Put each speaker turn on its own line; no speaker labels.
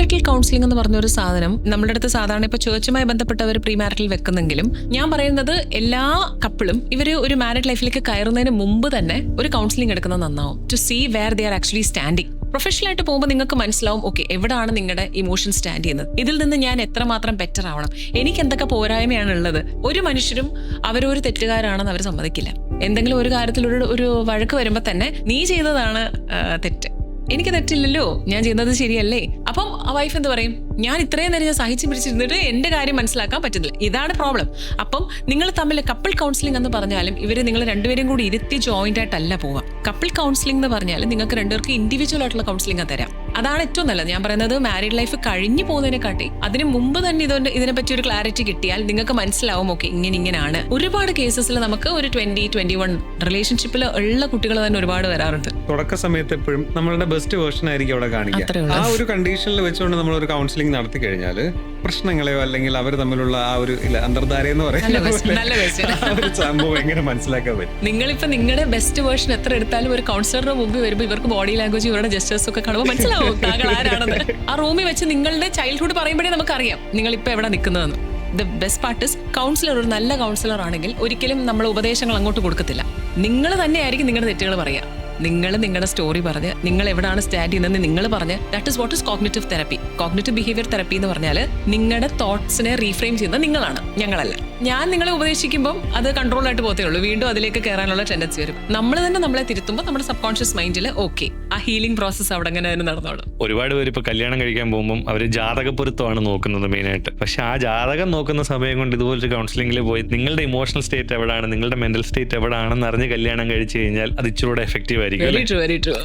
Marital counselling എന്ന് പറഞ്ഞൊരു സാധനം നമ്മുടെ അടുത്ത് സാധാരണ ഇപ്പൊ ചേർച്ചുമായി ബന്ധപ്പെട്ടവർ പ്രീ മാരിറ്റൽ വെക്കുന്നെങ്കിലും ഞാൻ പറയുന്നത് എല്ലാ കപ്പിളും ഇവര് ഒരു മാരിഡ് ലൈഫിലേക്ക് കയറുന്നതിന് മുമ്പ് തന്നെ ഒരു കൗൺസിലിംഗ് എടുക്കുന്നത് നന്നാവും. To see where they are actually standing. Professional ആയിട്ട് പോകുമ്പോൾ നിങ്ങൾക്ക് മനസ്സിലാവും, ഓക്കെ എവിടെയാണ് നിങ്ങളുടെ ഇമോഷൻ സ്റ്റാൻഡ് ചെയ്യുന്നത്, ഇതിൽ നിന്ന് ഞാൻ എത്രമാത്രം ബെറ്റർ ആവണം, എനിക്ക് എന്തൊക്കെ പോരായ്മയാണ് ഉള്ളത്. ഒരു മനുഷ്യരും അവരൊരു തെറ്റുകാരാണെന്ന് അവർ സമ്മതിക്കില്ല. എന്തെങ്കിലും ഒരു കാര്യത്തിൽ ഒരു വഴക്ക് വരുമ്പോൾ തന്നെ നീ ചെയ്തതാണ് തെറ്റ്, എനിക്ക് തെറ്റില്ലല്ലോ, ഞാൻ ചെയ്യുന്നത് ശരിയല്ലേ. അപ്പം ആ വൈഫ് എന്ത് പറയും, ഞാൻ ഇത്രയും നേരം ഞാൻ സഹിച്ചു പിടിച്ചിരുന്നിട്ട് എന്റെ കാര്യം മനസ്സിലാക്കാൻ പറ്റുന്നില്ല. ഇതാണ് പ്രോബ്ലം. അപ്പം നിങ്ങൾ തമ്മിൽ കപ്പിൾ കൗൺസിലിംഗ് എന്ന് പറഞ്ഞാലും ഇവര് നിങ്ങൾ രണ്ടുപേരും കൂടി ഇരുത്തി ജോയിന്റ് ആയിട്ടല്ല പോവാം. കപ്പിൾ കൗൺസിലിംഗ് എന്ന് പറഞ്ഞാൽ നിങ്ങൾക്ക് രണ്ടുപേർക്ക് ഇൻഡിവിജ്വൽ ആയിട്ടുള്ള കൗൺസിലിംഗ് തരാം. അതാണ് ഏറ്റവും നല്ലത്. ഞാൻ പറയുന്നത് മാരീഡ് ലൈഫ് കഴിഞ്ഞു പോകുന്നതിനെക്കാട്ടി അതിന് മുമ്പ് തന്നെ ഇതിനെപ്പറ്റി ഒരു ക്ലാരിറ്റി കിട്ടിയാൽ നിങ്ങൾക്ക് മനസ്സിലാവും, ഓക്കെ ഇങ്ങനെയാണ്. ഒരുപാട് കേസസിൽ നമുക്ക് ഒരു 20-21 റിലേഷൻഷിപ്പിൽ ഉള്ള കുട്ടികൾ തന്നെ ഒരുപാട് വരാറുണ്ട്.
തുടക്ക സമയത്ത് എപ്പോഴും നമ്മളുടെ ബെസ്റ്റ് വേർഷൻ ആയിരിക്കും അവിടെ കാണിക്കുക. ആ ഒരു കണ്ടീഷനിൽ വെച്ചുകൊണ്ട് നമ്മൾ ഒരു കൗൺസിലിംഗ് നടത്തി കഴിഞ്ഞാൽ പ്രശ്നങ്ങളെയോ അല്ലെങ്കിൽ അവർ തമ്മിലുള്ള ആ ഒരു അന്തർധാര എന്ന് പറയുന്ന സംഭവം എങ്ങനെ മനസ്സിലാക്കാൻ പറ്റും.
നിങ്ങളിപ്പോ നിങ്ങളുടെ ബെസ്റ്റ് വേർഷൻ എത്ര എടുത്താലും ഒരു കൗൺസിലറുടെ മുമ്പിൽ വരുമ്പോൾ ഇവർക്ക് ബോഡി ലാംഗ്വേജ് ഇവരുടെ ജസ്റ്റേഴ്സ് ഒക്കെ കാണുമ്പോൾ മനസ്സിലാവും താങ്കൾ ആരാണെന്ന്. ആ റൂമിൽ വെച്ച് നിങ്ങളുടെ ചൈൽഡ്ഹുഡ് പറയുമ്പോഴേ നമുക്കറിയാം നിങ്ങൾ ഇപ്പൊ എവിടെ നിൽക്കുന്നതെന്ന്. The best part is councillor ഒരു നല്ല കൗൺസിലർ ആണെങ്കിൽ ഒരിക്കലും നമ്മൾ ഉപദേശങ്ങൾ അങ്ങോട്ട് കൊടുക്കത്തില്ല. നിങ്ങൾ തന്നെയായിരിക്കും നിങ്ങളുടെ തെറ്റുകൾ പറയുക. നിങ്ങൾ നിങ്ങളുടെ സ്റ്റോറി പറഞ്ഞ് നിങ്ങൾ എവിടെയാണ് സ്റ്റാൻഡ് ചെയ്യുന്നത് നിങ്ങൾ പറഞ്ഞ് that is what is cognitive therapy. Cognitive behaviour therapy എന്ന് പറഞ്ഞാൽ നിങ്ങളുടെ തോട്ട്സിനെ റീഫ്രെയിം ചെയ്യുന്നത് നിങ്ങളാണ്, ഞങ്ങളല്ല. ഞാൻ നിങ്ങളെ ഉപദേശിക്കുമ്പോൾ അത് കൺട്രോൾ ആയിട്ട് പോകത്തേ ഉള്ളൂ, വീണ്ടും അതിലേക്ക് കയറാനുള്ള ടെൻഡൻസി വരും. നമ്മൾ തന്നെ നമ്മളെ തിരുത്തുമ്പോൾ നമ്മുടെ സബ് കോൺഷ്യസ് മൈൻഡിൽ ഓക്കെ ആ ഹീലിംഗ് പ്രോസസ് അവിടെ അങ്ങനെ തന്നെ നടന്നോളൂ.
ഒരുപാട് പേര് ഇപ്പൊ കല്യാണം കഴിക്കാൻ പോകുമ്പോൾ അവര് ജാതകപ്പൊരുത്തമാണ് നോക്കുന്നത് മെയിനായിട്ട്. പക്ഷെ ആ ജാതകം നോക്കുന്ന സമയം കൊണ്ട് ഇതുപോലൊരു കൗൺസിലിംഗിൽ പോയി നിങ്ങളുടെ ഇമോഷണൽ സ്റ്റേറ്റ് എവിടെയാണ്, നിങ്ങളുടെ മെന്റൽ സ്റ്റേറ്റ് എവിടെയാണെന്ന് അറിഞ്ഞ് കല്യാണം കഴിച്ചു കഴിഞ്ഞാൽ അത് ഇച്ചിരൂടെ എഫക്റ്റീവ് ആയിരിക്കും.
Very true.